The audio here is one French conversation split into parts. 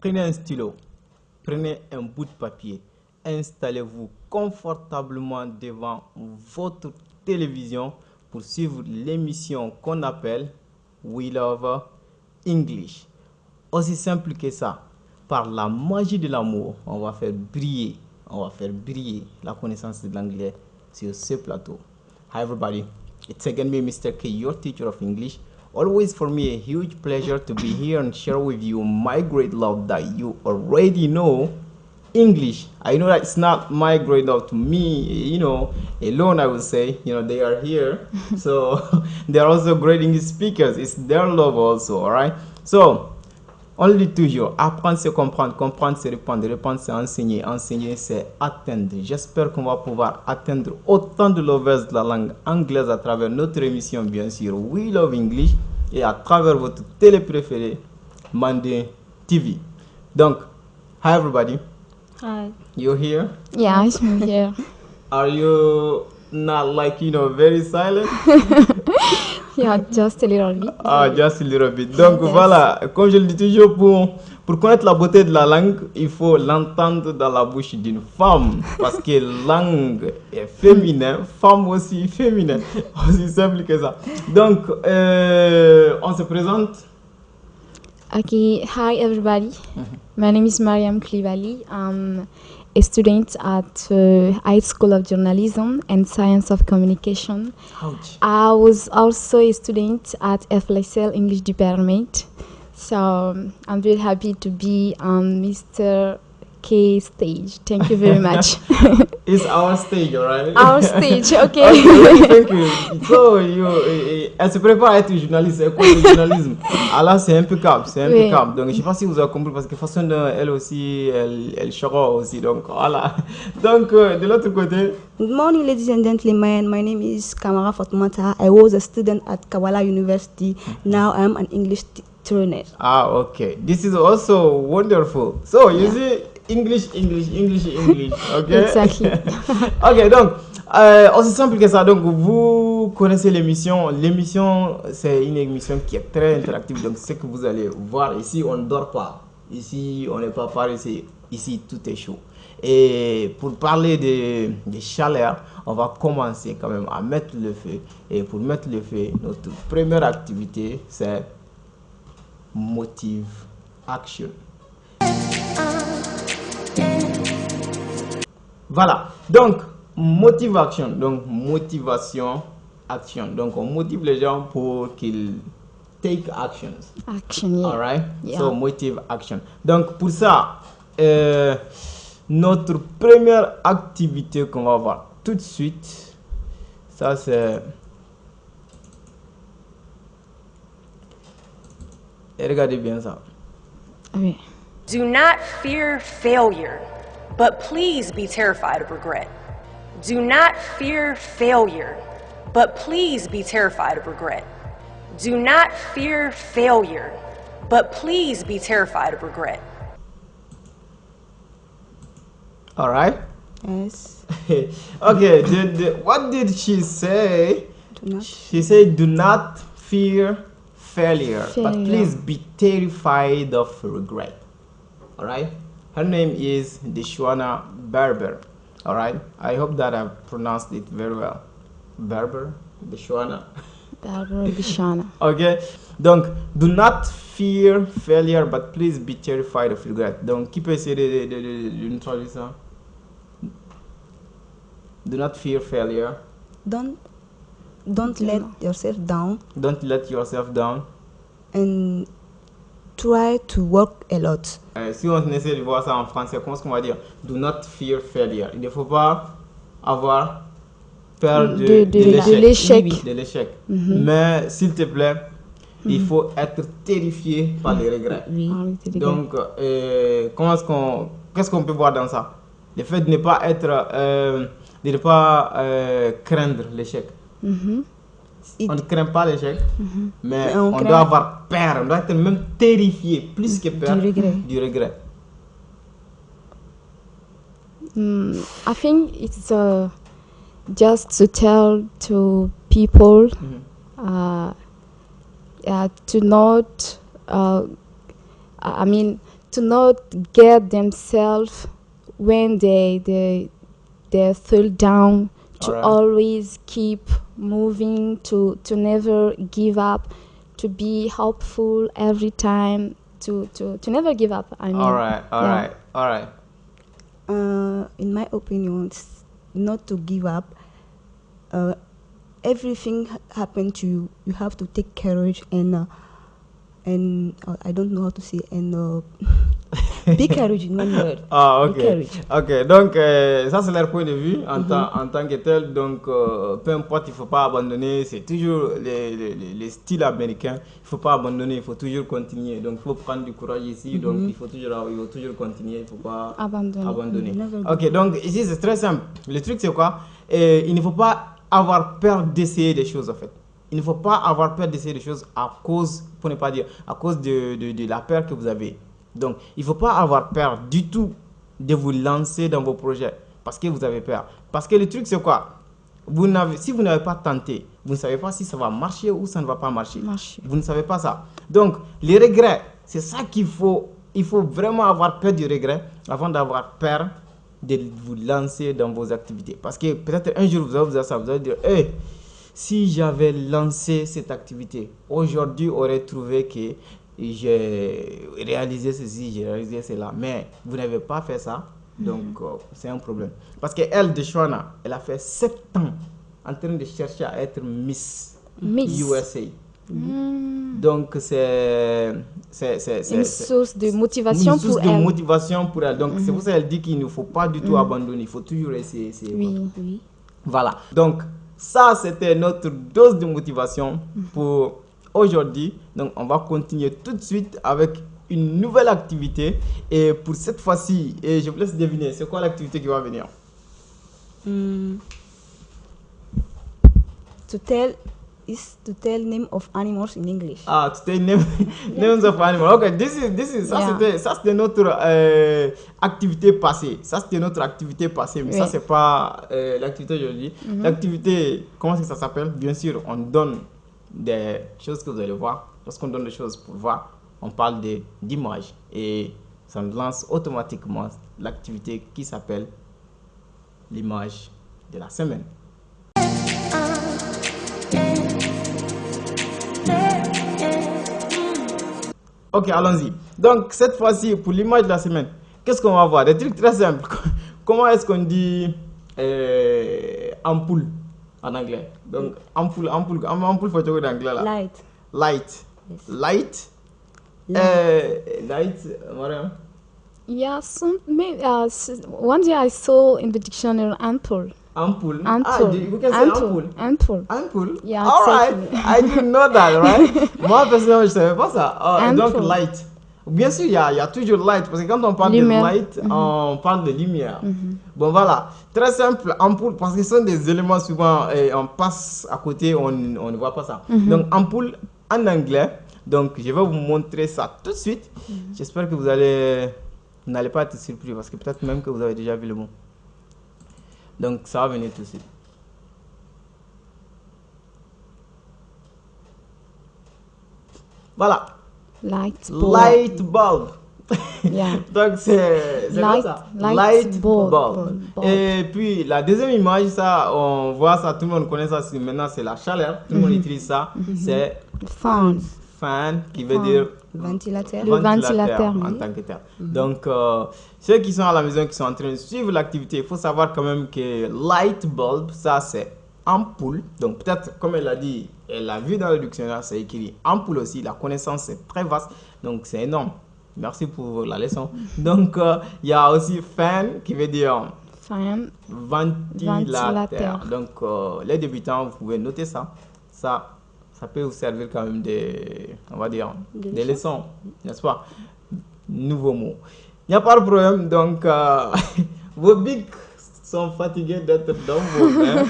Prenez un stylo, prenez un bout de papier, installez-vous confortablement devant votre télévision pour suivre l'émission qu'on appelle We Love English. Aussi simple que ça, par la magie de l'amour, on va faire briller la connaissance de l'anglais sur ce plateau. Hi everybody, it's again me, Mr. K, your teacher of English. Always for me a huge pleasure to be here and share with you my great love that you already know, English. I know that it's not my great love to me, alone I would say, they are here. So they are also great English speakers. It's their love also, alright? So, on le dit toujours, apprendre c'est comprendre, comprendre c'est répondre, répondre c'est enseigner, enseigner c'est atteindre. J'espère qu'on va pouvoir atteindre autant de lovers de la langue anglaise à travers notre émission, bien sûr, We Love English, et à travers votre télé préférée, Mandé TV. Donc, hi everybody. Hi. You're here? Yeah, I'm here. Are you not very silent? Yeah, just a little bit. Just a little bit. Donc voilà, comme je le dis toujours, pour connaître la beauté de la langue, il faut l'entendre dans la bouche d'une femme. Parce que langue est féminin, femme aussi féminin. Aussi simple que ça. Donc, on se présente. Okay, hi everybody. My name is Mariam Klivali. I'm a student at High School of Journalism and Science of Communication. Ouch. I was also a student at FLSL English Department. So I'm very happy to be on Mr. K stage. Thank you very much. It's our stage, alright? Our stage, okay. Thank you. So, elle se prépare à être journaliste, elle connaît le journalisme. Alors, c'est impeccable, c'est impeccable. Oui. Donc, je ne sais pas si vous avez compris, parce que de toute façon, elle aussi, elle chora aussi. Donc, voilà. Donc, de l'autre côté. Good morning, ladies and gentlemen. My name is Kamara Fatmata. I was a student at Kawala University. Now I'm an English trainer. Okay. This is also wonderful. So, you see, English, okay? Exactly. Ok, donc, aussi simple que ça, donc vous connaissez l'émission. L'émission, c'est une émission qui est très interactive, donc ce que vous allez voir ici, on ne dort pas. Ici, on n'est pas pareil, ici, tout est chaud. Et pour parler de chaleur, on va commencer quand même à mettre le feu. Et pour mettre le feu, notre première activité, c'est Motive Action. Voilà, donc motivation, donc motivation, action. Donc on motive les gens pour qu'ils take actions. Action, yeah. Alright, yeah. So motive action. Donc pour ça, notre première activité qu'on va voir tout de suite, ça c'est... Et regardez bien ça. Okay. Do not fear failure, but please be terrified of regret. Do not fear failure, but please be terrified of regret. Do not fear failure, but please be terrified of regret. All right? Yes. Okay, what did she say? She said, do not fear failure, but please be terrified of regret. All right? Her name is Deshwana Berber. All right? I hope that I've pronounced it very well. Berber, Deshwana. Berber, Deshwana. Okay? Donc, do not fear failure, but please be terrified of regret. Donc, qui peut essayer de traduire ça? Do not fear failure. Don't let yourself down. Don't let yourself down. And try to work a lot. Si on essaie de voir ça en français, comment est-ce qu'on va dire? Do not fear failure. Il ne faut pas avoir peur de l'échec. Oui. De l'échec. Mais s'il te plaît, il faut être terrifié par les regrets. Oui. Donc, qu'est-ce qu'on peut voir dans ça? Le fait de ne pas être, de ne pas craindre l'échec. On ne craint pas l'échec, mais on doit avoir peur, on doit être même terrifié, plus que peur, du regret. I think it's just to tell to people to not, to not get themselves when they feel down, to Alright. always keep moving, to never give up, to be hopeful every time, to never give up. I mean, All right, all yeah. right, all right. In my opinion, not to give up. Everything happened to you. You have to take courage and I don't know how to say be courage in one word. Ah, Be ok. courage. Ok, donc ça c'est leur point de vue en tant que tel. Donc, peu importe, il ne faut pas abandonner. C'est toujours les styles américains. Il ne faut pas abandonner, il faut toujours continuer. Donc, il faut prendre du courage ici. Donc, il faut toujours continuer. Il ne faut pas abandonner. Never give Ok, donc ici c'est très simple. Le truc c'est quoi? Il ne faut pas avoir peur d'essayer des choses en fait. Il ne faut pas avoir peur d'essayer des choses à cause, pour ne pas dire, à cause de la peur que vous avez. Donc, il ne faut pas avoir peur du tout de vous lancer dans vos projets parce que vous avez peur. Parce que le truc, c'est quoi? Si vous n'avez pas tenté, vous ne savez pas si ça va marcher ou ça ne va pas marcher. Vous ne savez pas ça. Donc, les regrets, c'est ça qu'il faut. Il faut vraiment avoir peur du regret avant d'avoir peur de vous lancer dans vos activités. Parce que peut-être un jour, vous allez vous dire ça, vous allez dire, hey, si j'avais lancé cette activité, aujourd'hui, on aurait trouvé que j'ai réalisé ceci, j'ai réalisé cela. Mais vous n'avez pas fait ça, donc c'est un problème. Parce qu'elle, Deshauna, elle a fait 7 ans en train de chercher à être Miss USA. Donc c'est une source de motivation pour elle. Motivation pour elle. Donc c'est pour ça qu'elle dit qu'il ne faut pas du tout abandonner, il faut toujours essayer. Oui. Voilà. Donc ça c'était notre dose de motivation pour aujourd'hui. Donc on va continuer tout de suite avec une nouvelle activité. Et pour cette fois-ci, et je vous laisse deviner, c'est quoi l'activité qui va venir? To tell name of animals in English. Ah, to tell names of animals. Okay, this is ça c'était notre activité passée. Ça c'était notre activité passée, mais ça c'est pas l'activité d'aujourd'hui. L'activité, comment est-ce que ça s'appelle? Bien sûr, on donne des choses que vous allez voir. Lorsqu'on donne des choses pour voir, on parle d'images et ça nous lance automatiquement l'activité qui s'appelle l'image de la semaine. Ok, allons-y. Donc, cette fois-ci, pour l'image de la semaine, qu'est-ce qu'on va voir? Des trucs très simples. Comment est-ce qu'on dit ampoule en anglais? Donc, ampoule, faut dire en anglais là. Light. Light. Light. Light, Mariam. Yeah, one day I saw in the dictionary ampoule. Ampoule. Ampoule. You can say ampoule. Ampoule. Ampoule. Yeah, all right. exactly. I didn't know that, right? Moi, personnellement, je ne savais pas ça. Donc, light. Bien sûr, il y a toujours light, parce que quand on parle Lumière. de light, on parle de lumière. Bon, voilà. Très simple, ampoule, parce que ce sont des éléments souvent, on passe à côté, on ne voit pas ça. Donc, ampoule en anglais. Donc, je vais vous montrer ça tout de suite. J'espère que vous n'allez pas être surpris, parce que peut-être même que vous avez déjà vu le mot. Donc, ça va venir tout de suite. Voilà. Light bulb. Yeah. Donc, c'est quoi ça? Light bulb. Et puis, la deuxième image, ça, on voit ça, tout le monde connaît ça. Maintenant, c'est la chaleur. Tout le monde utilise ça. C'est Fan. fan, qui veut dire Ventilateur. Le ventilateur, en tant que tel. Donc, ceux qui sont à la maison, qui sont en train de suivre l'activité, il faut savoir quand même que light bulb, ça c'est ampoule. Donc, peut-être, comme elle a dit, elle a vu dans le dictionnaire, c'est écrit ampoule aussi. La connaissance est très vaste, donc c'est énorme. Merci pour la leçon. Donc, il y a aussi fan, qui veut dire Fan. ventilateur. Donc, les débutants, vous pouvez noter ça. Ça peut vous servir quand même des leçons, n'est-ce pas? Nouveaux mots. Il n'y a pas de problème. Donc, vos bics sont fatigués d'être dans vos mains.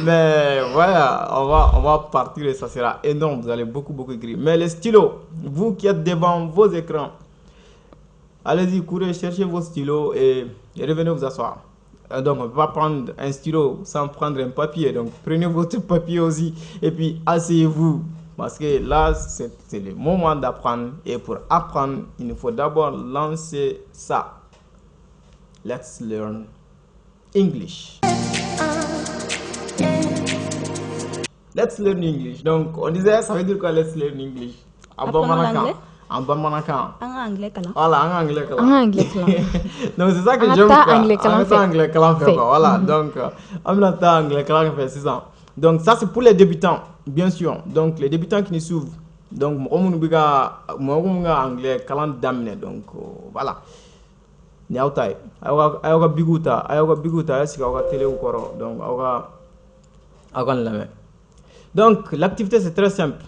Mais voilà, on va partir et ça sera énorme. Vous allez beaucoup écrire. Mais les stylos, vous qui êtes devant vos écrans, allez-y, courez, cherchez vos stylos et revenez vous asseoir. Donc, on ne peut pas prendre un stylo sans prendre un papier. Donc, prenez votre papier aussi et puis asseyez-vous Parce que là, c'est le moment d'apprendre. Et pour apprendre, il nous faut d'abord lancer ça. Let's learn English. Let's learn English. Donc, on disait, ça veut dire quoi, let's learn English? Apprendre l'anglais? En bon manakan. En anglais, kala. Voilà, en anglais. En anglais, kala. Donc, c'est ça que En j'aime. ata anglais, kala fait. Anglais, kala fait. Voilà, donc, en ata anglais, kala fait, c'est ça. Donc, ça, c'est pour les débutants, bien sûr. Donc, les débutants qui nous suivent. Donc, on biga anglais, kala damine. Donc, voilà. Ni autai. Ayoga biguta, est-ce que télé ou koro. Donc, ayoga la. Donc, l'activité, c'est très simple.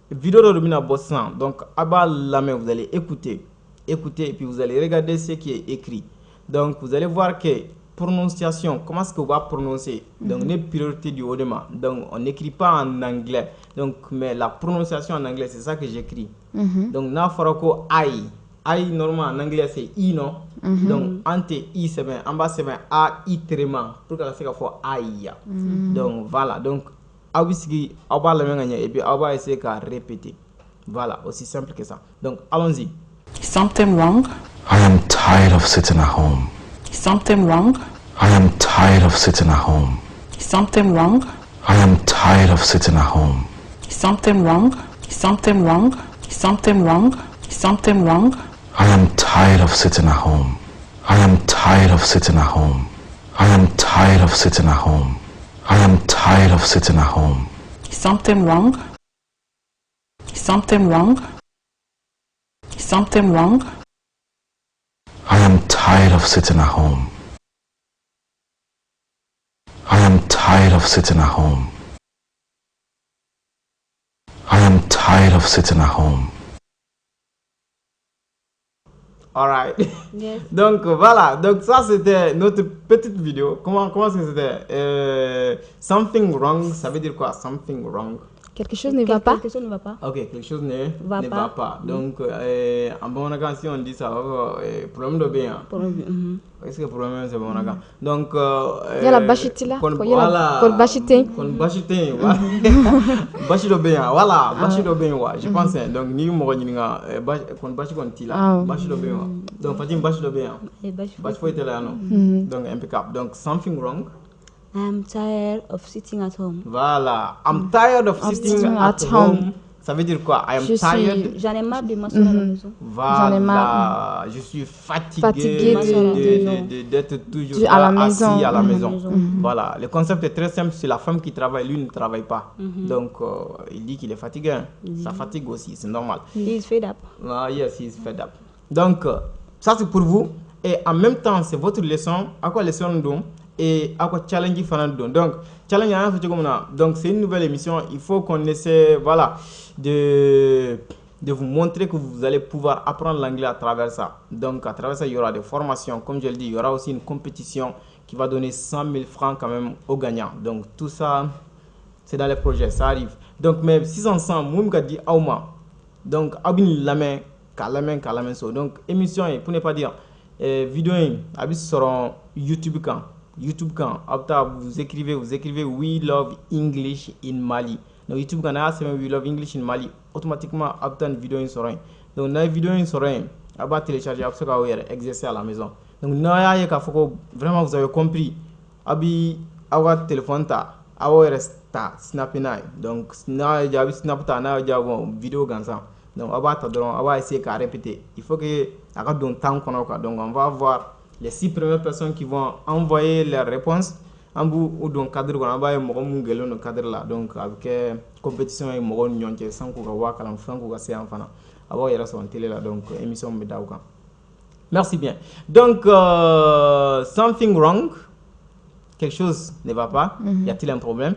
Vidéo de Rumina Bossan. Donc, Abba Lamé, vous allez écouter, et puis vous allez regarder ce qui est écrit. Donc, vous allez voir que prononciation, comment est-ce qu'on va prononcer? Donc, les priorités du Odema. Donc, on n'écrit pas en anglais. Donc, mais la prononciation en anglais, c'est ça que j'écris. Donc, na farako I. I, normalement, en anglais, c'est I, non? Donc, ante I, c'est bien. En bas, c'est bien A, I, trément. Pour que ça soit I. Donc, voilà. Donc, et puis on va essayer de répéter. Voilà, aussi simple que ça. Donc, allons-y. Something wrong? I am tired of sitting at home. Something wrong? I am tired of sitting at home. Something wrong? I am tired of sitting at home. Something wrong? Something wrong? Something wrong? Something wrong? I am tired of sitting at home. I am tired of sitting at home. I am tired of sitting at home. I am tired of sitting at home. Something wrong? Something wrong? Something wrong? I am tired of sitting at home. I am tired of sitting at home. I am tired of sitting at home. Alright. Yes. Donc voilà, donc ça c'était notre petite vidéo. Comment est-ce que c'était? Something wrong, ça veut dire quoi? Something wrong. Quelque chose ne va pas. Quelque chose ne va pas. Ok, quelque chose ne Va va pas. pas. Donc en bon accent, si on dit ça, problème de bien. Est-ce que problème c'est bon accent? Donc Il y a la bachiti là. voilà. Kon bachiti. Kon bachiti. Bachi do bien. Voilà, bachi do bien wa. Je pense donc ni mo ni nga kon bachi kon ti là. Bachi do bien wa. Donc Fatim bachi do bien. Bachi faut être là non. Donc impeccable. Donc something wrong. I'm tired of sitting at home. Voilà, I'm tired of sitting at home. Ça veut dire quoi? I am tired. J'en ai marre de m'asseoir à la maison. Voilà, je suis fatigué d'être toujours à la assis maison. à la maison. Voilà, le concept est très simple. C'est la femme qui travaille, lui ne travaille pas. Donc, il dit qu'il est fatigué. Ça fatigue aussi, c'est normal. He is fed up. Ah, yes, he is fed up. Donc, ça c'est pour vous. Et en même temps, c'est votre leçon. À quoi leçon nous donne? Et à quoi challenge fanaan don. Donc challenge a fait comme ça. Donc c'est une nouvelle émission, il faut qu'on essaie voilà de vous montrer que vous allez pouvoir apprendre l'anglais à travers ça. Donc à travers ça, il y aura des formations, comme je le dis, il y aura aussi une compétition qui va donner 100 000 francs quand même aux gagnants. Donc tout ça c'est dans les projets, ça arrive. Donc mais si ensemble, moi me dit auma. Donc abin la main so. Donc émission pour ne pas dire vidéo abi sur YouTube quand vous écrivez We Love English in Mali. Donc YouTube quand We Love English in Mali, automatiquement une vidéo in sorin. Donc dans la vidéo in sorin, aba télécharger exercer à la maison. Donc na ya ka foko vraiment vous avez compris. Abi awa téléphone ta, awa resta snapina. Donc na ya abi snap ta na ya vidéo gansa. Donc on va essayer de répéter. Il faut que aka don temps qu'on a. Donc on va voir les 6 premières personnes qui vont envoyer leurs réponses en bout ou dans le cadre qu'on a envoyé dans cadre là. Donc avec compétition et moron nyonche sans qu'on voit qu'à fin qu'on c'est enfant avant il y a son télé là. Donc émission medauka. Merci bien. Donc something wrong, quelque chose ne va pas. Y a-t-il un problème?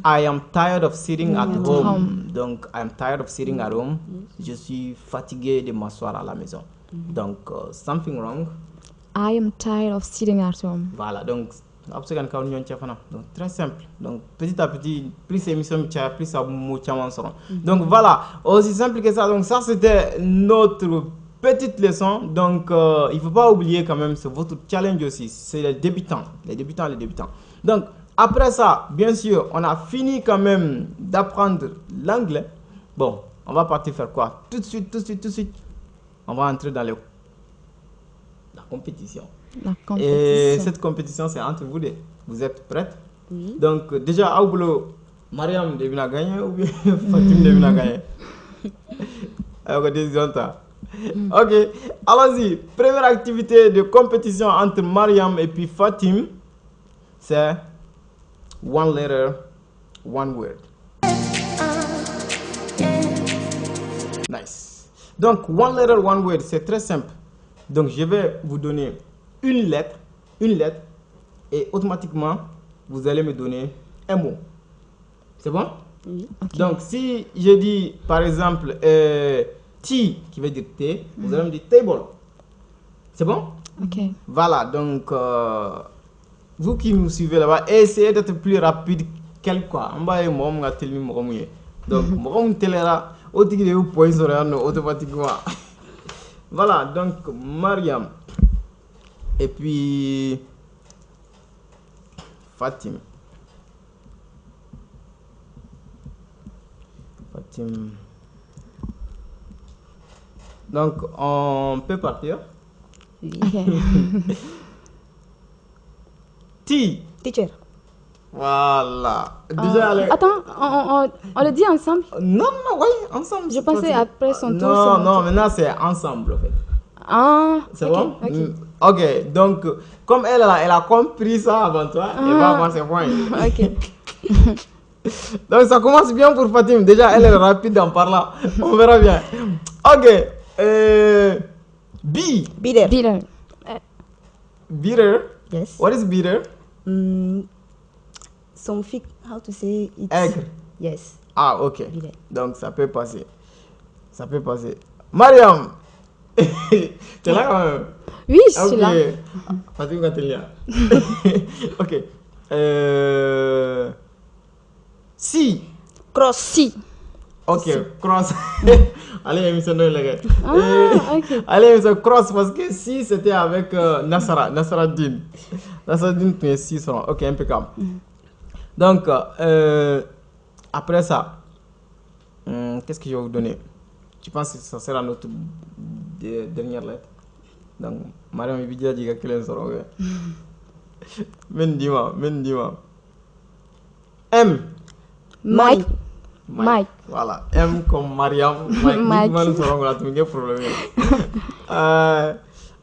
I am tired of sitting at home. Donc I am tired of sitting at home. Je suis fatigué de m'asseoir à la maison. Donc something wrong. I am tired of sitting at home. Voilà, donc très simple. Donc petit à petit, plus l'émission plus ça donc voilà, aussi simple que ça. Donc ça c'était notre petite leçon. Donc il faut pas oublier quand même, c'est votre challenge aussi. C'est les débutants. Donc après ça, bien sûr, on a fini quand même d'apprendre l'anglais. Bon, on va partir faire quoi? Tout de suite. On va entrer dans la compétition. La Et compétition. cette compétition, c'est entre vous deux. Vous êtes prêtes? Oui. Donc, déjà, Aoubulo, Mariam devine gagner ou bien Fatim devine gagner? Alors, décision, ta. Ok, allons-y. Première activité de compétition entre Mariam et puis Fatim, c'est one letter, one word. Nice. Donc, one letter, one word, c'est très simple. Donc, je vais vous donner une lettre, et automatiquement, vous allez me donner un mot. C'est bon? Oui. Donc, si je dis, par exemple, T, qui veut dire thé, vous allez me dire table. C'est bon? Ok. Voilà, donc, vous qui nous suivez là-bas, essayez d'être plus rapide quel quoi. On va y aller, donc, on télera, automatiquement. Voilà, donc, Mariam. Et puis, Fatim. Donc, on peut partir. Ok. T. Teacher. Voilà. Déjà, Attends, on le dit ensemble? Non, oui, ensemble. Je c'est pensais facile. après son tour, Non, c'est mon tour. maintenant c'est ensemble en fait. Ah, C'est ok, bon? ok. Ok, donc, comme elle a compris ça avant toi, elle va avoir ses points. Ok. Donc, ça commence bien pour Fatim. Déjà, elle est rapide en parlant. On verra bien. Ok. B. Be there. Dealer. Bitter. Yes. What is bitter? Something, how to say it? Aigre. Yes. Ah, ok. Bitter. Donc, ça peut passer. Ça peut passer. Mariam. Tu es là quand même? Oui, je suis là. Fatim, quand tu es là. Ok. Si. Cross. Si. Ok, cross. Allez, émission de les gars. Ah, ok. Allez, émission cross parce que si c'était avec Nasraddin. Nasraddin, tu es 6 rangs. Ok, impeccable. Donc, après ça, qu'est-ce que je vais vous donner? Tu penses que ça sera notre dernière lettre? Donc, Mariam Ibidia dit que les sera. Mendima. M. Mike. Mike. Voilà, M comme Mariam. Mike. Nous serons là, tout le problème.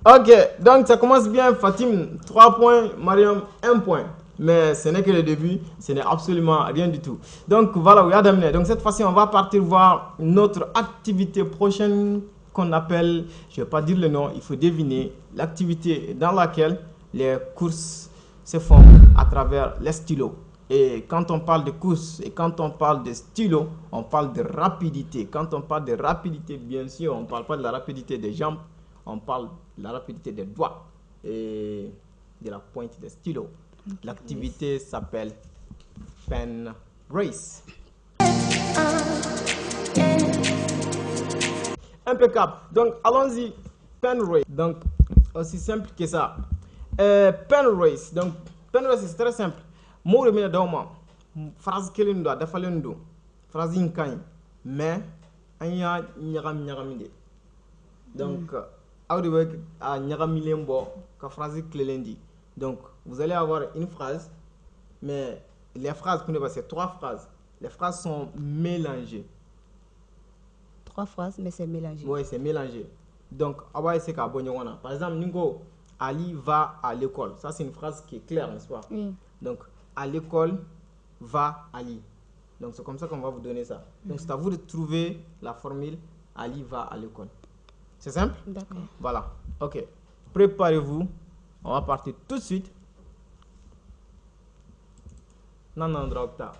Ok, donc ça commence bien. Fatim, 3 points. Mariam, 1 point. Mais ce n'est que le début, ce n'est absolument rien du tout. Donc voilà, oui, Adam. Donc cette fois-ci, on va partir voir notre activité prochaine qu'on appelle, je ne vais pas dire le nom, il faut deviner l'activité dans laquelle les courses se font à travers les stylos. Et quand on parle de course et quand on parle de stylo, on parle de rapidité. Quand on parle de rapidité, bien sûr, on ne parle pas de la rapidité des jambes, on parle de la rapidité des doigts et de la pointe des stylos. L'activité s'appelle Pen Race. Impeccable. Donc, allons-y. Pen Race. Donc, aussi simple que ça. Pen Race. Donc, Pen Race, c'est très simple. Mot de doma phrase kelen do dafa len do phrase yin kan mais anya nyagam de donc how do we nyagam lembo ka phrase klelendi. Donc vous allez avoir une phrase, mais les phrases qu'on c'est 3 phrases. Les phrases sont mélangées. 3 phrases, mais c'est mélangé. Oui, c'est mélangé. Donc c'est par exemple Ningo Ali va à l'école. Ça c'est une phrase qui est claire, n'est-ce pas? Oui. Donc à l'école va Ali. Donc c'est comme ça qu'on va vous donner ça. Donc c'est à vous de trouver la formule Ali va à l'école. C'est simple? D'accord. Voilà. Ok. Préparez-vous. On va partir tout de suite. Non, Dropta.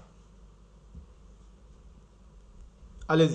Allez-y.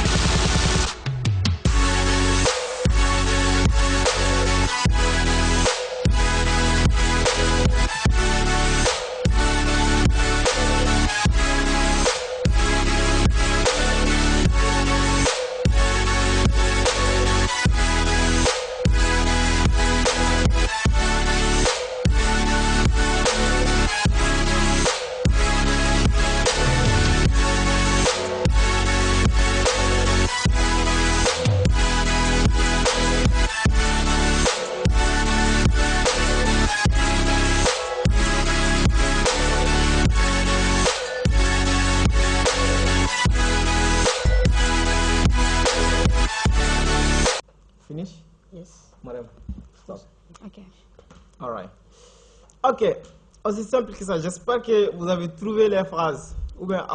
Mariam, stop. Ok. Alright. Ok, aussi simple que ça. J'espère que vous avez trouvé les phrases. Ou bien,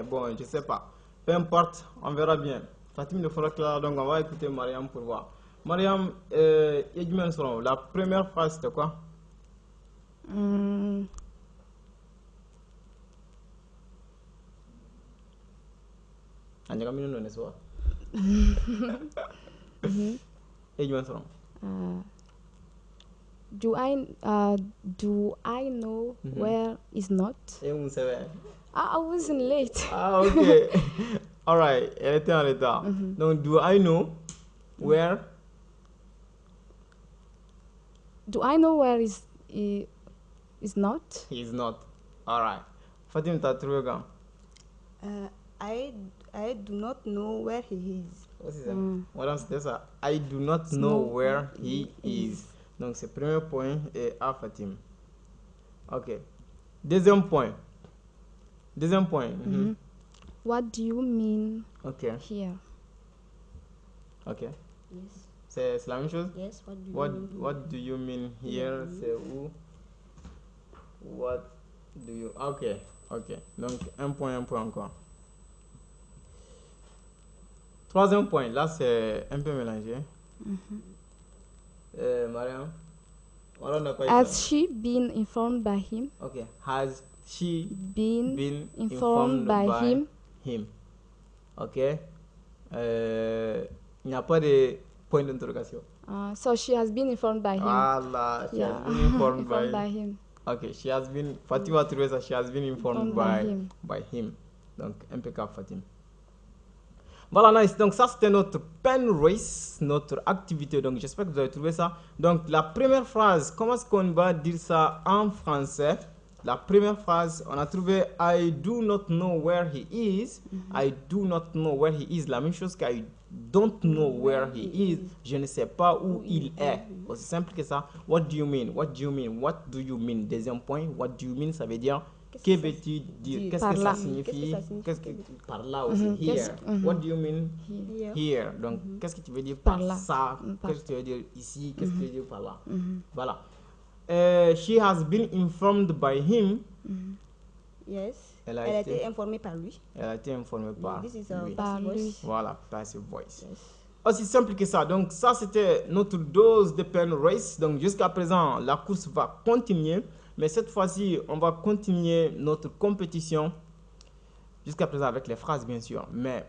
bon, je sais pas. Peu importe, on verra bien. Fatim le fera clair, donc on va écouter Mariam pour voir. Mariam, la première phrase c'était quoi? Do I know where is not? I wasn't late. Ah, ok. Alright, elle était en retard. Donc, do I know where? Do I know where is not? He is not. Alright. Fatim, t'as trouvé quand? I do not know where he is. Voilà, c'était ça. I do not know where he is. Donc, c'est le premier point et à Fatim. Ok. Deuxième point. What do you mean Ok. here? Ok. Yes. C'est la même chose? Yes. What do you mean here? C'est où? What do you... Ok. Donc, un point encore. Troisième point. Là, c'est un peu mélangé. Mariam? Has she been informed by him? Ok. Has she Been informed by him? Ok. Il n'y a pas de point d'interrogation. So she has been informed by him. Voilà. She Yeah. has been informed by him. Ok. She has been... Fatima a trouvé ça. She has been informed Informed by him. Donc, impeccable, Fatima. Voilà, nice. Donc, ça, c'était notre pen race, notre activité. Donc, j'espère que vous avez trouvé ça. Donc, la première phrase, comment est-ce qu'on va dire ça en français? La première phrase, on a trouvé I do not know where he is. I do not know where he is. La même chose que I don't know where he is. Je ne sais pas où il est. Aussi simple que ça. What do you mean? What do you mean? What do you mean? Deuxième point. What do you mean? Ça veut dire que veux-tu dire? Qu'est-ce que ça signifie? Qu'est-ce que par là aussi? Here. What do you mean? Here. Donc, qu'est-ce que tu veux dire par là. ça? Qu'est-ce que tu veux dire ici? Qu'est-ce que tu veux dire par là? Voilà. She has been informed by him. Yes. Elle a été informée par lui. Elle a été informée par This is lui. passive voice. Voilà, passive voice. Yes. Aussi simple que ça. Donc, ça, c'était notre dose de pen race. Donc, jusqu'à présent, la course va continuer. Mais cette fois-ci, on va continuer notre compétition. Jusqu'à présent, avec les phrases, bien sûr. Mais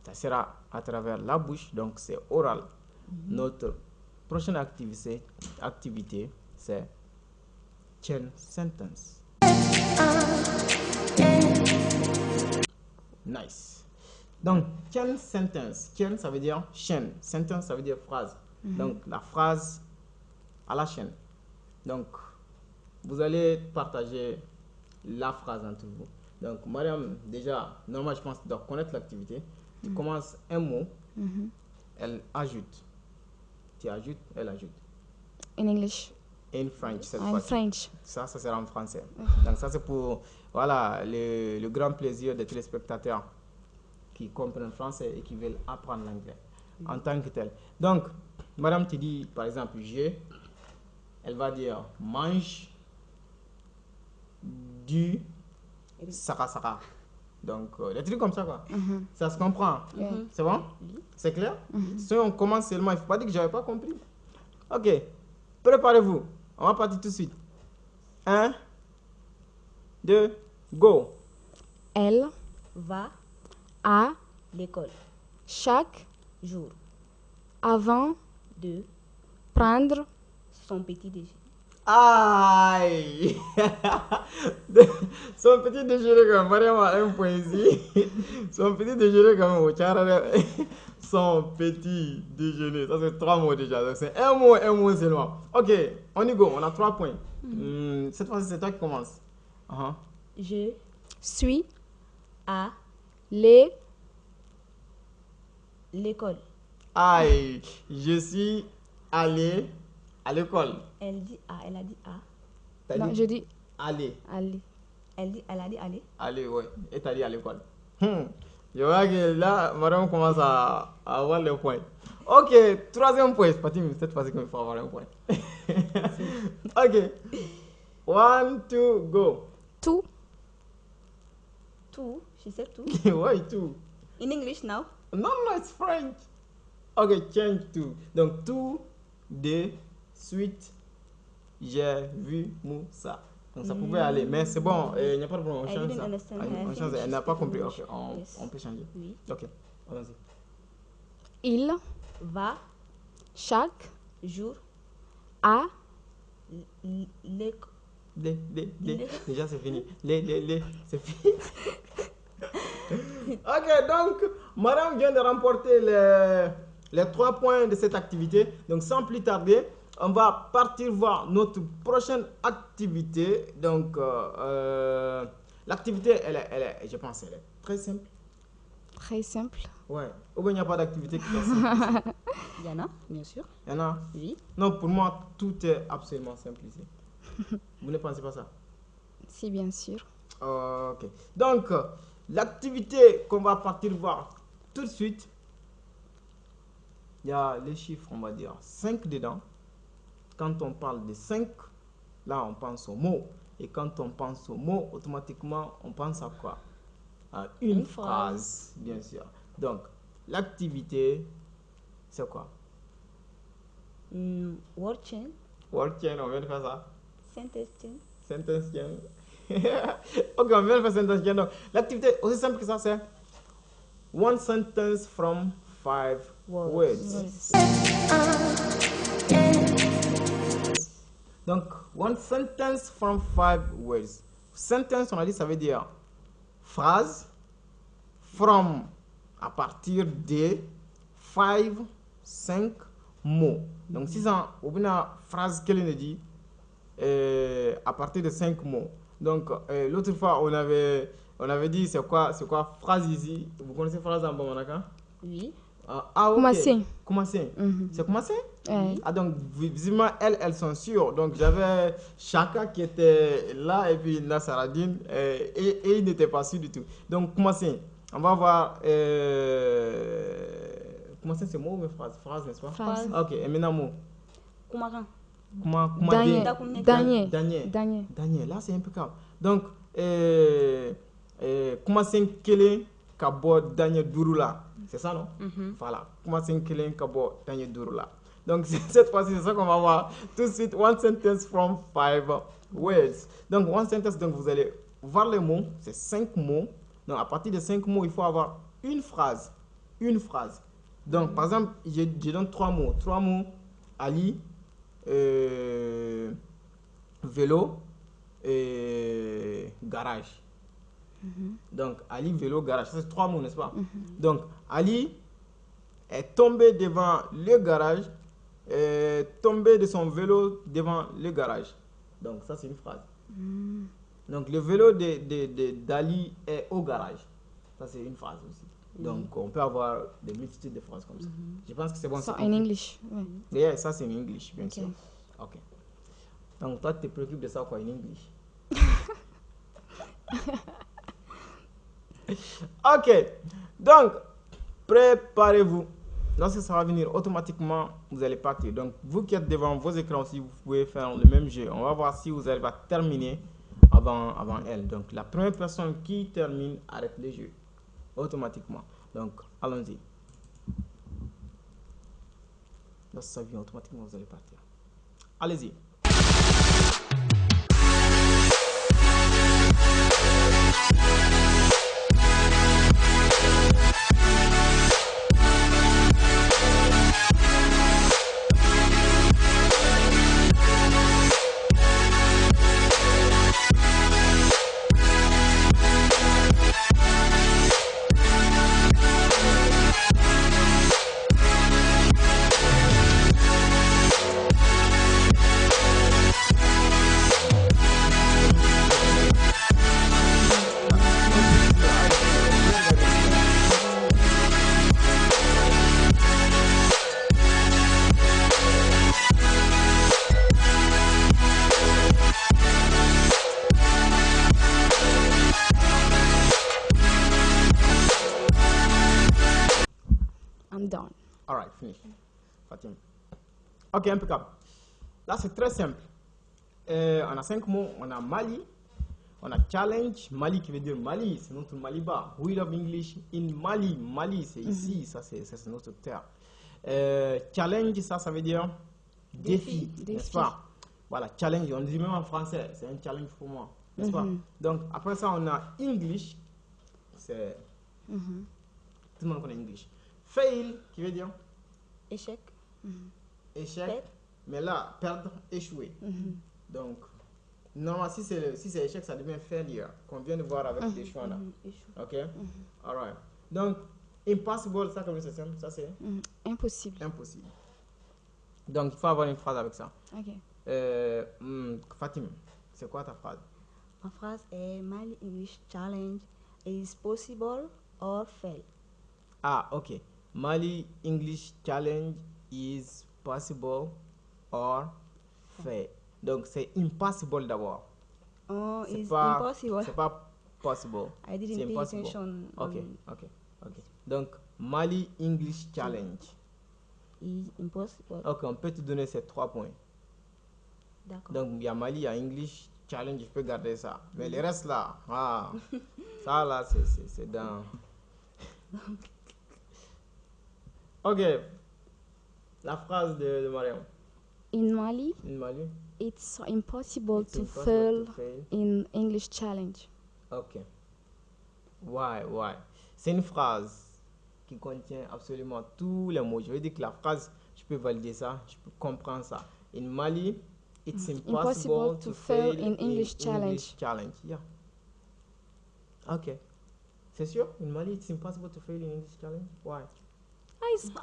ça sera à travers la bouche. Donc, c'est oral. Notre prochaine activité c'est chain sentence. Nice. Donc, chain sentence. Chain, ça veut dire chaîne. Sentence, ça veut dire phrase. Donc, la phrase à la chaîne. Donc, vous allez partager la phrase entre vous. Donc, Mariam, déjà, normalement, je pense que tu dois connaître l'activité. Tu commences un mot, elle ajoute. Tu ajoutes, elle ajoute. In English. In French, cette In fois-ci. French. Ça sera en français. Donc, ça, c'est pour voilà, le grand plaisir des téléspectateurs qui comprennent français et qui veulent apprendre l'anglais en tant que tel. Donc, Madame, tu dis, par exemple, elle va dire mange du saka. Donc, des trucs comme ça, quoi. Ça se comprend. C'est bon? C'est clair? Si on commence seulement, il ne faut pas dire que je n'avais pas compris. Ok, préparez-vous. On va partir tout de suite. 1, 2, go. Elle Va à l'école. chaque Jour. avant De prendre son petit déjeuner. Aïe. Son petit déjeuner quand même, Mariam a un point ici. Son petit déjeuner quand même, au Tchara. Son petit déjeuner, ça c'est 3 mots déjà. Donc c'est un mot seulement. Ok, on y go, on a 3 points. Cette fois-ci, c'est toi qui commence. Je suis à l'école. Aïe, je suis allé à l'école. Elle dit à, elle a dit à. T'as non, dit je dis aller. aller. Elle a dit aller. Aller, ouais. Et t'as dit à l'école. Je vois que là, Mariam commence à avoir les points. Ok, troisième point. Fatim, cette fois-ci qu'il faut avoir un point. Ok. 1, 2, go. Two. Two. She said two. Why 2? In English now. No, it's French. Ok, change 2. Donc, tout de suite, j'ai vu Moussa. Donc, ça pouvait aller, mais c'est bon, il n'y a pas de problème, on I change didn't ça. understand Ah, her. I on think change, elle she's n'a pas speaking compris. English. Ok, on Yes. peut changer. Oui. Ok, allons-y. Il, Va, chaque, jour, a, les. Déjà, c'est fini. C'est fini. Ok, donc, madame vient de remporter les 3 points de cette activité. Donc, sans plus tarder, on va partir voir notre prochaine activité. Donc, l'activité, je pense, elle est très simple. très simple. Ouais. Ou bien il n'y a pas d'activité qui soit simple. Il y en a, bien sûr. Il y en a? Oui. Non, pour moi, tout est absolument simple ici. Vous ne pensez pas ça? Si, bien sûr. Ok. Donc, l'activité qu'on va partir voir tout de suite, il y a les chiffres, on va dire 5 dedans. Quand on parle de 5, là, on pense au mot. Et quand on pense au mot, automatiquement, on pense à quoi? À une phrase, bien sûr. Donc, l'activité, c'est quoi? Word chain. Word chain, on vient de faire ça. Sentence chain. Sentence chain. Ok, on vient de faire sentence chain. Donc, l'activité, aussi simple que ça, c'est one sentence from 5 words. Donc, one sentence from 5 words. Sentence, on a dit, ça veut dire phrase, from, à partir de 5 mots. Donc, si ça, on a une phrase qu'elle dit, à partir de 5 mots. Donc, l'autre fois, on avait dit, c'est quoi phrase ici? Vous connaissez phrase en Bamanaka? Oui. Ah, ok. Commencer. Commencer. C'est commencer? Ouais. Ah, donc, visiblement, elles sont sûres. Donc, j'avais Chaka qui était là et puis Nassaradine et il n'était pas sûr du tout. Donc, commencer. On va voir. Commencer, c'est mot ou phrase? Phrase, n'est-ce pas? Phrase. Ok, et maintenant, mot. Kumaran. Dernier. Là, c'est impeccable. Donc, commencer kele kabo dernier durula. C'est ça, non? Voilà. Commencer kele kabo dernier durula. Donc, cette fois-ci, c'est ça qu'on va voir tout de suite. One sentence from 5 words. Donc, one sentence, donc vous allez voir les mots. C'est 5 mots. Donc, à partir de 5 mots, il faut avoir une phrase. Une phrase. Donc, par exemple, je donne 3 mots. 3 mots. Ali, vélo et garage. Donc, Ali, vélo, garage. Ça, c'est 3 mots, n'est-ce pas? Donc, Ali est tombé devant le garage, tombé de son vélo devant le garage. Donc, ça, c'est une phrase. Donc, le vélo d'Ali est au garage. Ça, c'est une phrase aussi. Donc, on peut avoir des multitudes de phrases comme ça. Je pense que c'est bon. So, in English. Ouais. Yeah, ça, c'est en English, bien sûr. Ok. Donc, toi, tu te préoccupes de ça, quoi, en English. Ok. Donc, préparez-vous. Lorsque ça va venir, automatiquement, vous allez partir. Donc, vous qui êtes devant vos écrans aussi, vous pouvez faire le même jeu. On va voir si vous arrivez à terminer avant elle. Donc, la première personne qui termine arrête le jeu. Automatiquement. Donc, allons-y. Lorsque ça vient, automatiquement, vous allez partir. Allez-y. Alright, finish. Fatima. Ok, impeccable. Là, c'est très simple. On a 5 mots. On a Mali. On a challenge. Mali qui veut dire Mali. C'est notre Maliba. We love English in Mali. Mali, c'est ici. Ça, c'est notre terre. Challenge, ça veut dire défi. N'est-ce pas? Voilà, challenge. On dit même en français. C'est un challenge pour moi. N'est-ce pas? Donc, après ça, on a English. C'est... Tout le monde connaît English. Fail, qui veut dire Échec. échec. Perdre. Mais là, perdre, échouer. Donc, normalement, si c'est échec, ça devient failure, qu'on vient de voir avec les choix là. Ok? Alright. Donc, impossible, ça, comme c'est simple, ça c'est Impossible. impossible. Donc, il faut avoir une phrase avec ça. Ok. Fatima, c'est quoi ta phrase? Ma phrase est Mali English Challenge is possible or fail. Ah, ok. Mali English Challenge is possible or fail. Donc, c'est impossible d'abord. Oh, C'est it's pas, impossible. c'est pas possible. I didn't C'est pay impossible. attention. Ok, ok. Donc, Mali English Challenge. Is impossible. Ok, on peut te donner ces 3 points. D'accord. Donc, il y a Mali, il y a English Challenge, je peux garder ça. Mais le reste là, ça là, c'est dans... Ok, la phrase de Mariam. In Mali, In Mali, it's impossible it's to impossible fail to fail. in English challenge. Ok. Why? C'est une phrase qui contient absolument tous les mots. Je veux dire que la phrase, je peux valider ça, je peux comprendre ça. In Mali, it's impossible to fail in English challenge. Yeah. Ok. C'est sûr? In Mali, it's impossible to fail in English challenge? Why?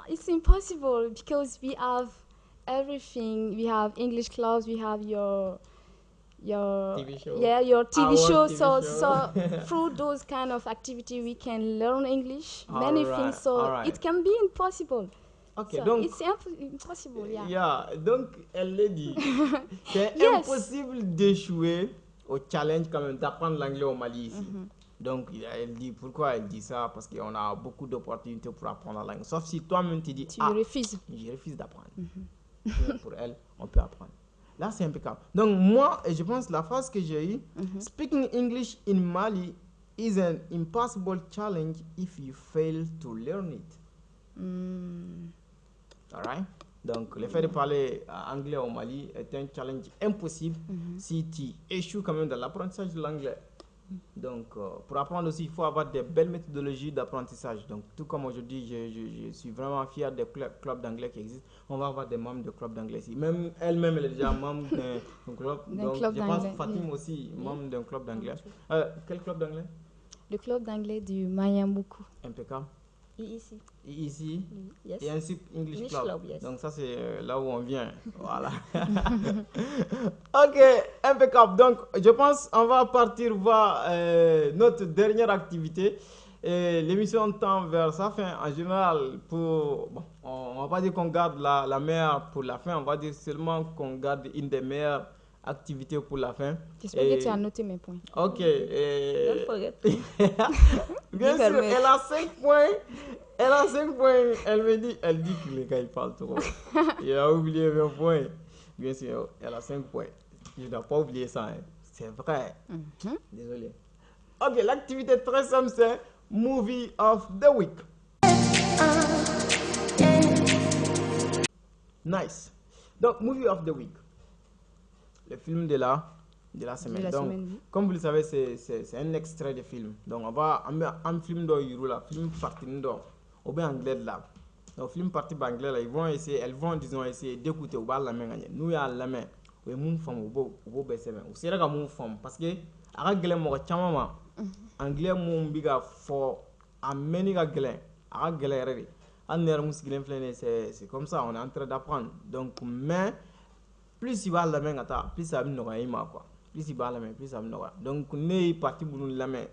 It's impossible because we have everything. We have English clubs. We have your TV show. Yeah, your TV Our show. TV So show. through those kind of activity, we can learn English. Many Alright, things. So alright. it can be impossible. Ok, So donc... it's impossible. Yeah. Yeah, donc elle l'a dit. C'est Yes. impossible d'échouer au challenge quand même d'apprendre l'anglais au Mali ici. Donc elle dit, pourquoi elle dit ça? Parce qu'on a beaucoup d'opportunités pour apprendre la langue. Sauf si toi-même tu dis, Tu refuses. je refuse d'apprendre. Mais pour elle, on peut apprendre. Là, c'est impeccable. Donc moi, je pense la phrase que j'ai eue, speaking English in Mali is an impossible challenge if you fail to learn it. Alright? Donc, le fait de parler anglais au Mali est un challenge impossible si tu échoues quand même dans l'apprentissage de l'anglais. Donc, pour apprendre aussi, il faut avoir des belles méthodologies d'apprentissage. Donc, tout comme aujourd'hui, je suis vraiment fier des clubs d'anglais qui existent. On va avoir des membres de clubs d'anglais ici. Même elle-même, elle est déjà membre d'un club. Donc, club je pense d'anglais, Fatim aussi, membre d'un club d'anglais. Quel club d'anglais? Le club d'anglais du Mayambuku. Impeccable. Ici. Et ici, Yes. et ainsi English English Club. Club, yes. Donc ça c'est là où on vient. Voilà. Ok, impeccable. Donc je pense on va partir voir notre dernière activité. L'émission tend vers sa fin. En général, on va pas dire qu'on garde la meilleure pour la fin. On va dire seulement qu'on garde une des meilleures activités pour la fin. J'espère que tu as noté mes points. Ok. Don't forget. Bien sûr, Permet. elle a 5 points. Elle a 5 points. Elle dit que les gars, ils parlent trop. Il a oublié 20 points. Bien sûr, elle a 5 points. Je ne dois pas oublier ça. Hein. C'est vrai. Désolé. Ok, l'activité très simple, c'est Movie of the Week. Nice. Donc, Movie of the Week. Le film de la semaine. Donc, oui. comme vous le savez, c'est un extrait de film. Donc, on va un film d'Euro, film parti ou bien anglais là. Donc, film parti anglais là, elles vont disons essayer d'écouter ou la main gagner. Nous ya la main. Oui, mon femme ou baisser main. Ou c'est là mon femme parce que à gagner mo chama anglais mon biga fo ameni ga gagner. À gagner rere. En nerf musclé c'est comme ça, on est en train d'apprendre. Donc, mais plus il va la main plus ça me n'aura quoi. Plus il va la main, plus ça me n'aura. Donc, n'est parti pour la main.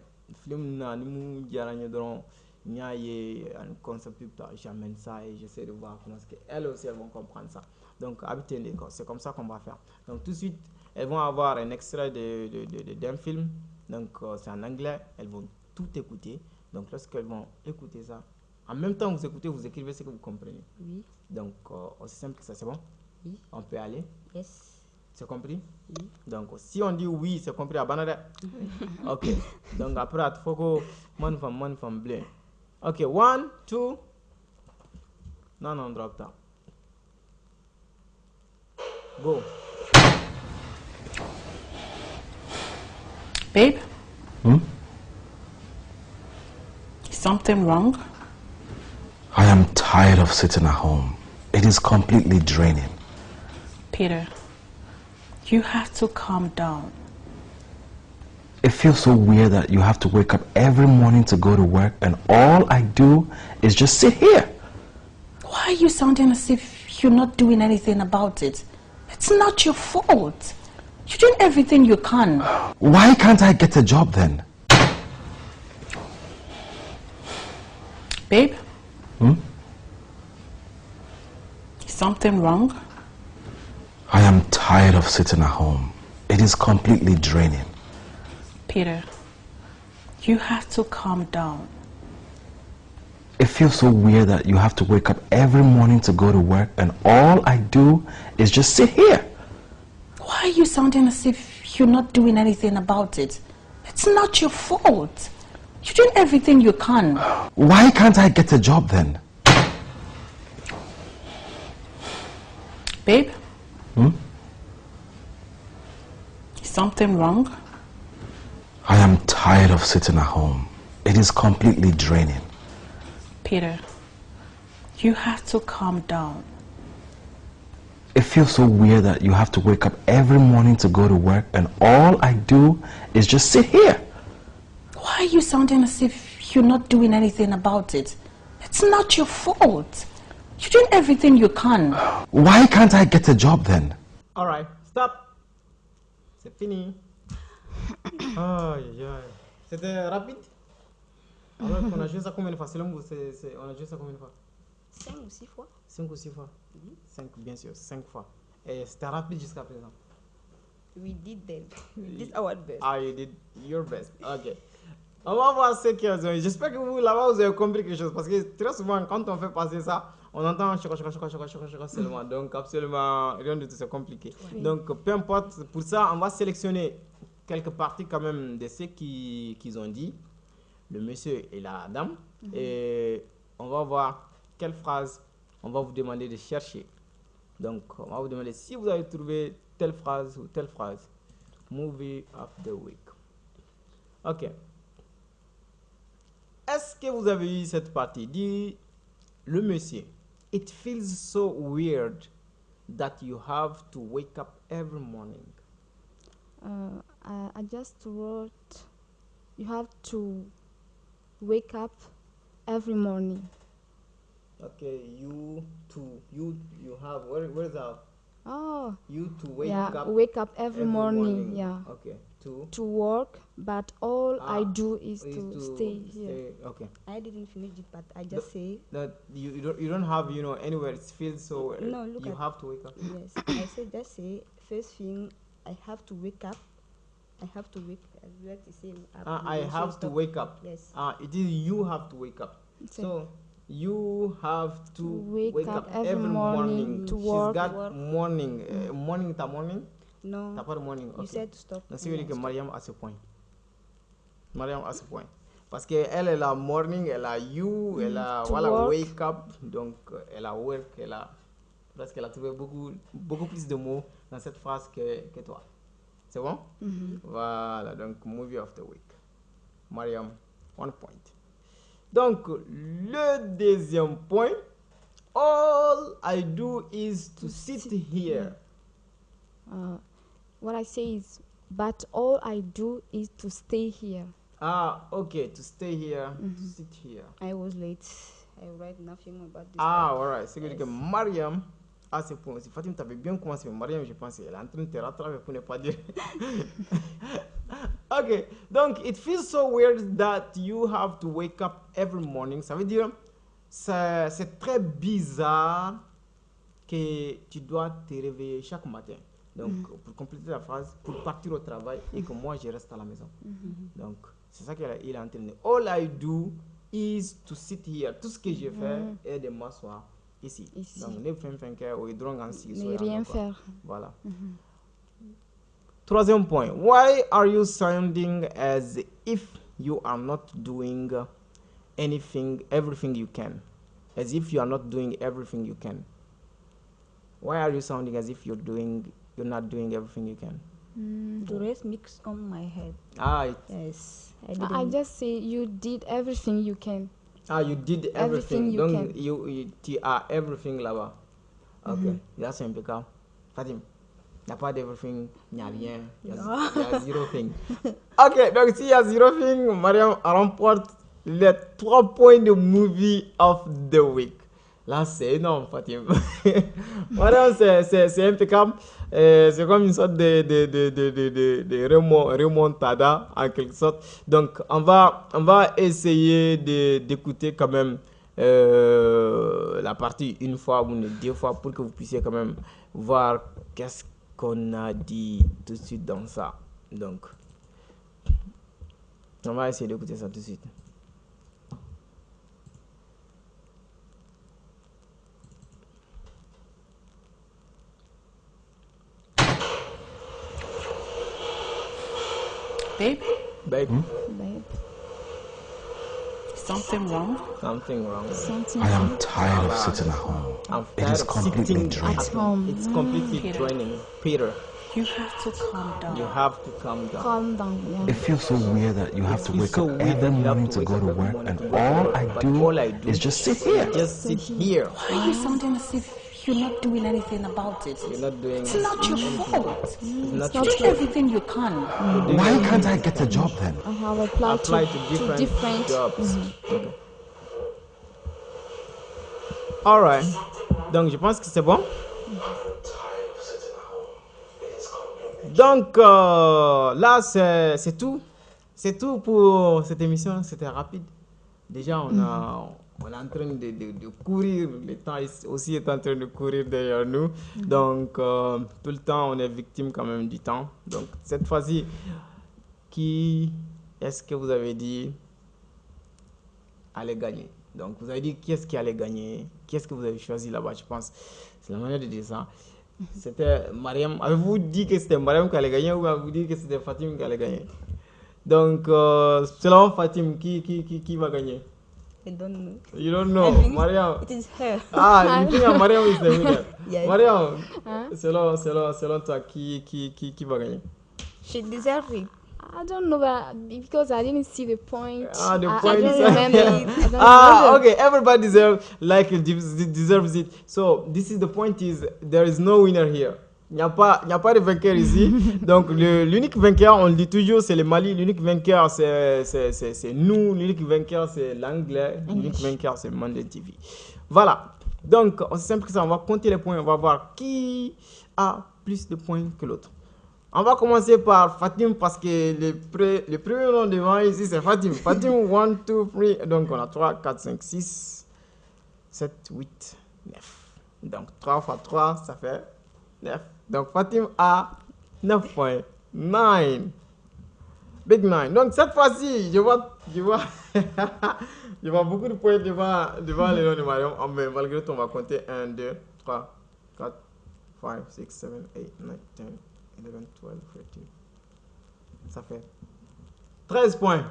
Film na ni mu jaranya dron nya ye un concept j'amène ça et j'essaie de voir comment est-ce qu'elles aussi elles vont comprendre ça. Donc, habitez c'est comme ça qu'on va faire. Donc, tout de suite, elles vont avoir un extrait d'un film. Donc, c'est en anglais. Elles vont tout écouter. Donc, lorsqu'elles vont écouter ça, En même temps, vous écoutez, vous écrivez ce que vous comprenez. Oui. Donc, aussi simple que ça, c'est bon? Oui. On peut aller? Yes. C'est compris? Oui. Donc, si on dit oui, c'est compris à Banada? Ok. Donc, après, il faut que man femme blé. Ok, 1, 2. Non, drop down. Go. Babe, Hmm? is something wrong? I am tired of sitting at home. It is completely draining. Peter, you have to calm down. It feels so weird that you have to wake up every morning to go to work and all I do is just sit here. Why are you sounding as if you're not doing anything about it? It's not your fault. You're doing everything you can. Why can't I get a job then? Babe, Hmm? is something wrong? I am tired of sitting at home. It is completely draining. Peter, you have to calm down. It feels so weird that you have to wake up every morning to go to work and all I do is just sit here. Why are you sounding as if you're not doing anything about it? It's not your fault. You're doing everything you can. Why can't I get a job then? Babe, Hmm? is something wrong? I am tired of sitting at home. It is completely draining. Peter, you have to calm down. It feels so weird that you have to wake up every morning to go to work and all I do is just sit here. Why are you sounding as if you're not doing anything about it? It's not your fault. You're doing everything you can. Why can't I get a job then? Alright, stop. C'est fini. Aïe, aïe. C'était rapide? Alors qu'on a joué ça combien de fois? On a joué ça combien de fois? 5 ou 6 fois. 5 ou 6 fois? 5, bien sûr, 5 fois. Et c'était rapide jusqu'à présent. We did our best. Ah, you did your best. Ok. On va voir ce qu'ils ont. J'espère que vous, là-bas, vous avez compris quelque chose. Parce que très souvent, quand on fait passer ça, on entend choc seulement. Donc, absolument, rien de tout, c'est compliqué. Oui. Donc, peu importe. Pour ça, on va sélectionner quelques parties quand même de ce qu'ils ont dit. Le monsieur et la dame. Et on va voir quelle phrase on va vous demander de chercher. Donc, on va vous demander si vous avez trouvé telle phrase ou telle phrase. Movie of the week. Ok. Est-ce que vous avez eu cette partie? Dit le monsieur. It feels so weird that you have to wake up every morning. I just wrote, you have to wake up every morning. Okay, you have, where's that? Oh, You to wake yeah, up wake up every morning, yeah, Okay, to work, but all I Ah, do is to stay here. Okay. I didn't finish it, but I just say That you don't have, anywhere it feels so No, look you at- have to wake up. yes. I said just say first thing I have to wake up. I have to wake. I would like to say up. I You have should to stop. wake up. Yes. It is you have to wake up. So, So you have to wake up every morning to She's work. got morning. Morning, t'as morning? No. T'as pas de morning. You Okay. said to stop. Non, c'est and vrai I que stopped. Mariam a ce point. Mariam a ce point. Parce qu'elle a morning, elle a you, elle a to voilà, work. wake up. Donc, elle a work, elle a. Parce qu'elle a trouvé beaucoup plus de mots dans cette phrase que toi. C'est bon? Voilà, donc, movie of the week. Mariam, 1 point. Donc, le deuxième point. All I do is to sit here. what I say is, but all I do is to stay here. Okay, to stay here, to sit here. I was late. I write nothing about this. Alright, c'est que Yes. Mariam a ce point aussi. Fatim, t'avais bien commencé, mais Mariam, je pense qu'elle est en train de te rattraper pour ne pas dire. Ok, donc, it feels so weird that you have to wake up every morning. Ça veut dire, c'est très bizarre que tu dois te réveiller chaque matin. Donc, pour compléter la phrase, pour partir au travail et que moi, je reste à la maison. Donc, c'est ça qu'il est en train de dire. All I do is to sit here. Tout ce que je fais est de m'asseoir ici. Donc, ne rien faire. Voilà. Troisième point. Why are you sounding as if you are not doing everything you can? As if you are not doing everything you can. Why are you sounding as if you're not doing everything you can? The rest mix on my head. Yes. I just say you did everything you can. You did everything. Donc, tu as everything là-bas. Ok, là c'est impeccable. Fatim, il n'y a pas d'everything, il n'y a rien. Il y a zero thing. Ok, donc s'il y a zero thing, Mariam remporte les 3 points de movie of the week. Là, c'est énorme, Fatim. Mariam, c'est impeccable. C'est comme une sorte de remontada, en quelque sorte. Donc, on va essayer d'écouter quand même la partie une fois ou 2 fois pour que vous puissiez quand même voir qu'est-ce qu'on a dit tout de suite dans ça. Donc, on va essayer d'écouter ça tout de suite. Babe? Babe. Babe. Something wrong? Something wrong. I am tired of sitting at home. I'm It tired is of completely sitting draining. At home. It's completely Peter. draining. Peter, You have to calm down. you have to calm down. Calm down. Yeah. It feels so weird that you have to It's wake so up weird every that you have morning to wake go up to every work, morning and to go to all work, I but do all I do is just sit here. Just sit here. Why are you sounding as if you're not doing anything about it? You're not doing. It's not your fault. It's not You're doing everything you can. Why can't I get a job then? I have applied apply to to different jobs. Mhm. Okay. All right. Donc, je pense que c'est bon. Donc, là, c'est tout. C'est tout pour cette émission. C'était rapide. Déjà, on est en train de courir. Le temps aussi est en train de courir derrière nous. Donc, tout le temps, on est victime quand même du temps. Donc, cette fois-ci, qui est-ce que vous avez dit allait gagner? Donc, vous avez dit qui est-ce qui allait gagner? Qui est-ce que vous avez choisi là-bas, je pense? C'est la manière de dire ça. C'était Mariam. Avez-vous dit que c'était Mariam qui allait gagner ou avez-vous dit que c'était Fatim qui allait gagner? Donc, selon Fatim, qui va gagner? I don't know. You don't know. I think Mariam. It is her. You think Mariam is the winner? Yes. Mariam, Huh? selon toi, qui va gagner? She deserves it. I don't know that because I didn't see the point. The I point don't is remember. I don't remember. okay. Everybody deserves it. So this is the point: is there is no winner here. Il n'y a pas de vainqueur ici. Donc l'unique vainqueur, on le dit toujours, c'est le Mali. L'unique vainqueur, c'est nous. L'unique vainqueur, c'est l'anglais. L'unique vainqueur, c'est Monday TV. Voilà. Donc c'est simple que ça. On va compter les points. On va voir qui a plus de points que l'autre. On va commencer par Fatim parce que le premier nom devant ici c'est Fatim. Fatim 1, 2, 3. Donc on a 3, 4, 5, 6, 7, 8, 9. Donc 3 fois 3 ça fait 9. Donc Fatim a 9 points. 9. Big 9. Donc cette fois-ci, je vois je vois beaucoup de points devant le nom de Mariam. Mais malgré tout, on va compter 1, 2, 3, 4, 5, 6, 7, 8, 9, 10. 11, 12, 13. Ça fait 13 points.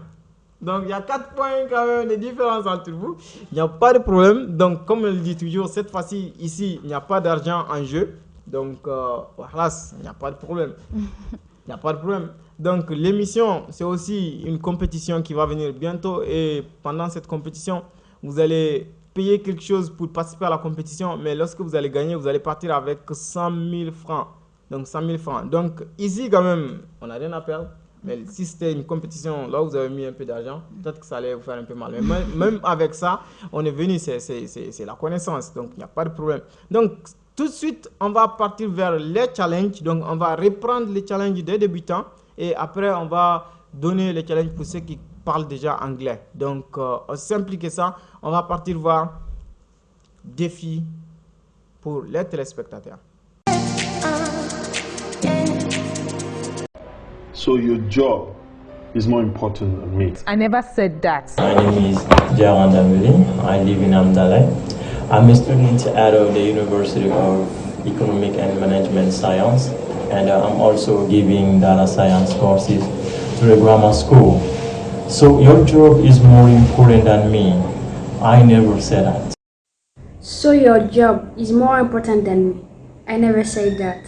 Donc, il y a 4 points quand même de différence entre vous. Il n'y a pas de problème. Donc, comme je le dis toujours, cette fois-ci, ici, il n'y a pas d'argent en jeu. Donc, voilà, il n'y a pas de problème. Il n'y a pas de problème. Donc, l'émission, c'est aussi une compétition qui va venir bientôt. Et pendant cette compétition, vous allez payer quelque chose pour participer à la compétition. Mais lorsque vous allez gagner, vous allez partir avec 100 000 francs. Donc 100 000 francs. Donc ici quand même, on n'a rien à perdre. Mais si c'était une compétition, là où vous avez mis un peu d'argent, peut-être que ça allait vous faire un peu mal. Mais même avec ça, on est venu, c'est la connaissance. Donc il n'y a pas de problème. Donc tout de suite, on va partir vers les challenges. Donc on va reprendre les challenges des débutants. Et après, on va donner les challenges pour ceux qui parlent déjà anglais. Donc aussi simple que ça, on va partir voir défi pour les téléspectateurs. So your job is more important than me. I never said that. My name is Jawan Damili. I live in Amdalai. I'm a student at the University of Economic and Management Science, and I'm also giving data science courses to the grammar school. So your job is more important than me. I never said that. So your job is more important than me. I never said that.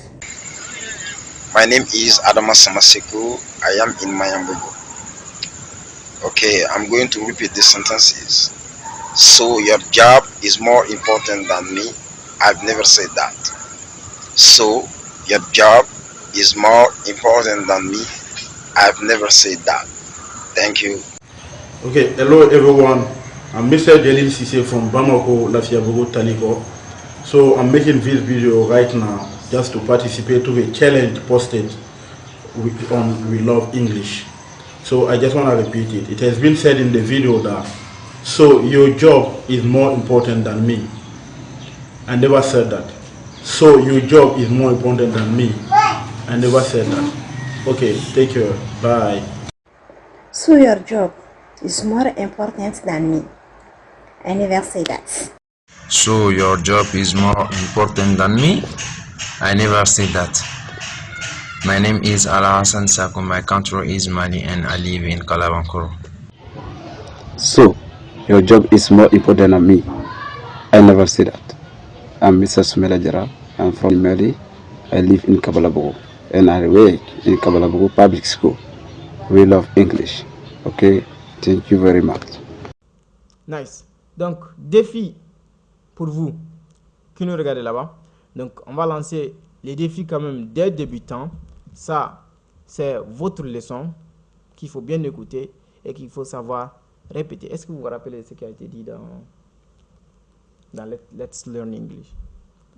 My name is Adama Samaseku. I am in Mayambugo. Okay, I'm going to repeat the sentences. So your job is more important than me. I've never said that. So your job is more important than me. I've never said that. Thank you. Okay, hello everyone. I'm Mr. Jalil Sise from Bamako, Lafiabogo, Taniko. So I'm making this video right now just to participate to the challenge posted on We Love English. So I just want to repeat it. It has been said in the video that, so your job is more important than me. I never said that. So your job is more important than me. I never said that. Okay, take care. Bye. So your job is more important than me. I never say that. So your job is more important than me? I never said that. My name is Ala Hassan Sako. My country is Mali and I live in Kalabankoro. So your job is more important than me? I never said that. I'm Mr. Sumela Jara. I'm from Mali. I live in Kabalabogo and I work in Kabalabogo Public School. We love English. Okay, thank you very much. Nice. Donc, défi pour vous qui nous regardez là-bas. Donc, on va lancer les défis quand même des débutants. Ça, c'est votre leçon qu'il faut bien écouter et qu'il faut savoir répéter. Est-ce que vous vous rappelez ce qui a été dit dans Let's Learn English?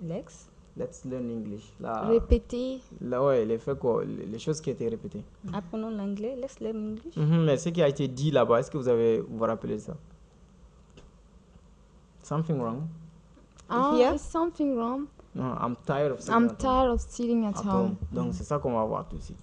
Let's Learn English. Répéter. Là, ouais, les choses qui étaient répétées. Apprenons l'anglais, let's learn English. Mais ce qui a été dit là-bas, est-ce que vous vous rappelez ça? Something wrong? Is something wrong? No, I'm tired of sitting at home. Donc c'est ça qu'on va voir tout de suite.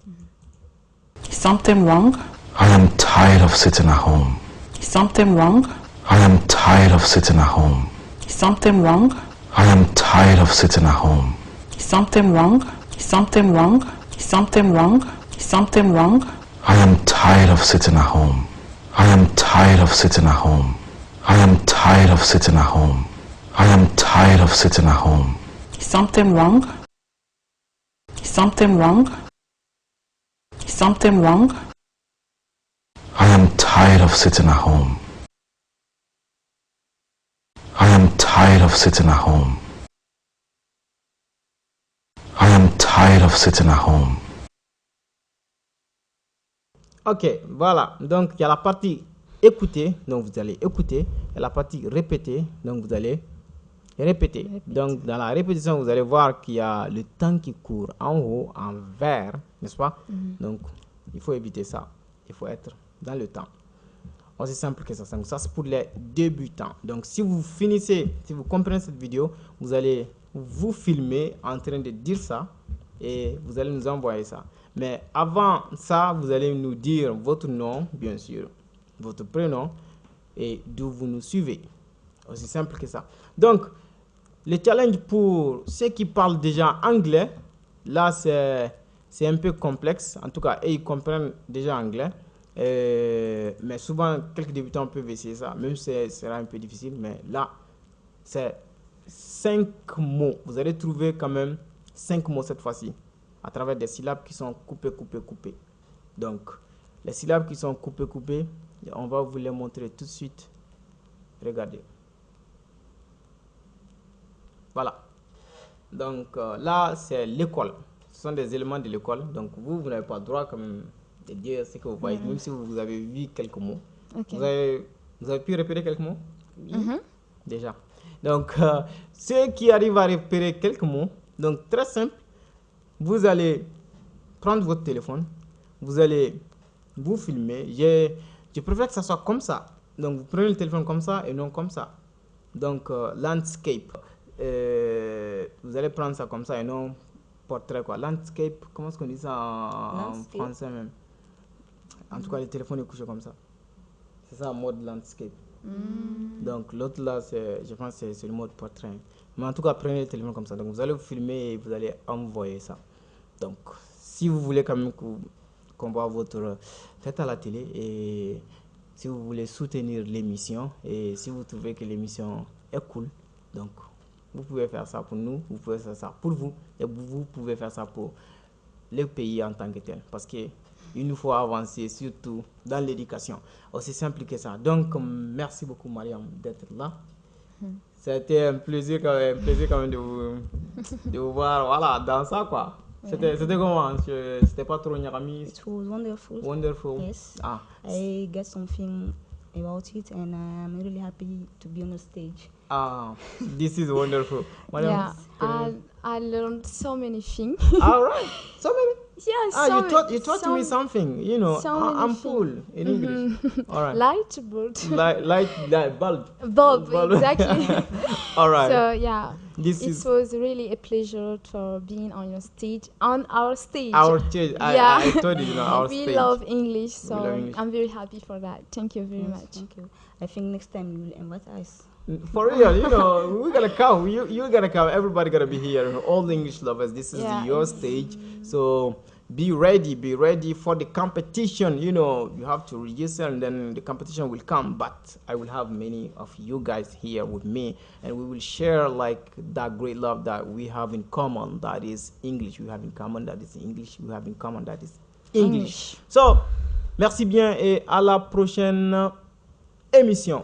Something wrong? I am tired of sitting at home. Something wrong? I am tired of sitting at home. Something wrong? I am tired of sitting at home. Something wrong? Something wrong? Something wrong? Something wrong? I am tired of sitting at home. I am tired of sitting at home. I am tired of sitting at home. I am tired of sitting at home. Something wrong? Something wrong? Something wrong? I am tired of sitting at home. I am tired of sitting at home. I am tired of sitting at home. Ok, voilà. Donc, il y a la partie écouter, donc vous allez écouter, et la partie répéter, donc vous allez répéter. Donc, dans la répétition, vous allez voir qu'il y a le temps qui court en haut, en vert, n'est-ce pas? Donc, il faut éviter ça. Il faut être dans le temps. Aussi simple que ça. Ça, c'est pour les débutants. Donc, si vous finissez, si vous comprenez cette vidéo, vous allez vous filmer en train de dire ça et vous allez nous envoyer ça. Mais avant ça, vous allez nous dire votre nom, bien sûr, votre prénom et d'où vous nous suivez. Aussi simple que ça. Donc, le challenge pour ceux qui parlent déjà anglais, là, c'est un peu complexe. En tout cas, ils comprennent déjà anglais. Mais souvent, quelques débutants peuvent essayer ça, même si ce sera un peu difficile. Mais là, c'est 5 mots. Vous allez trouver quand même 5 mots cette fois-ci, à travers des syllabes qui sont coupées. Donc, les syllabes qui sont coupées, on va vous les montrer tout de suite. Regardez. Voilà. Donc, là, c'est l'école. Ce sont des éléments de l'école. Donc, vous n'avez pas le droit quand même de dire ce que vous voyez, même si vous avez vu quelques mots. Okay. Vous avez pu repérer quelques mots? Déjà. Donc, ceux qui arrivent à repérer quelques mots, donc très simple, vous allez prendre votre téléphone, vous allez vous filmer. Je préfère que ça soit comme ça. Donc, vous prenez le téléphone comme ça et non comme ça. Donc, landscape. Vous allez prendre ça comme ça et non portrait, quoi. Landscape, comment est-ce qu'on dit ça en français même? En tout cas, le téléphone est couché comme ça. C'est ça, mode landscape. Donc l'autre là, je pense que c'est le mode portrait. Mais en tout cas, prenez le téléphone comme ça. Donc vous allez vous filmer et vous allez envoyer ça. Donc si vous voulez quand même qu'on voit votre tête à la télé et si vous voulez soutenir l'émission et si vous trouvez que l'émission est cool, donc vous pouvez faire ça pour nous, vous pouvez faire ça pour vous et vous pouvez faire ça pour le pays en tant que tel. Parce que il nous faut avancer, surtout dans l'éducation. Aussi simple que ça. Donc, merci beaucoup, Mariam, d'être là. C'était un plaisir quand même de vous voir voilà, dans ça, quoi. C'était comment? C'était pas trop Nyarami? It was wonderful. Wonderful. Yes. Ah. I get something about it and I'm really happy to be on the stage. Ah, this is wonderful. Yeah, I learned so many things. All right. So many? Yeah, you taught me something. You know, I'm full in English. All right. Light bulb. Light bulb. Bulb, exactly. All right. So yeah, it was really a pleasure for being on your stage, on our stage. Our stage. Yeah. I told you, our stage. We love English, so I'm very happy for that. Thank you very much. Thank you. I think next time you will invite us. For real, you know, we're gonna come. You're gonna come. Everybody gonna be here. All the English lovers. This is your stage. So be ready for the competition. You know, you have to register and then the competition will come. But I will have many of you guys here with me and we will share like that great love that we have in common. That is English. We have in common that is English. We have in common that is English. So, merci bien et à la prochaine émission.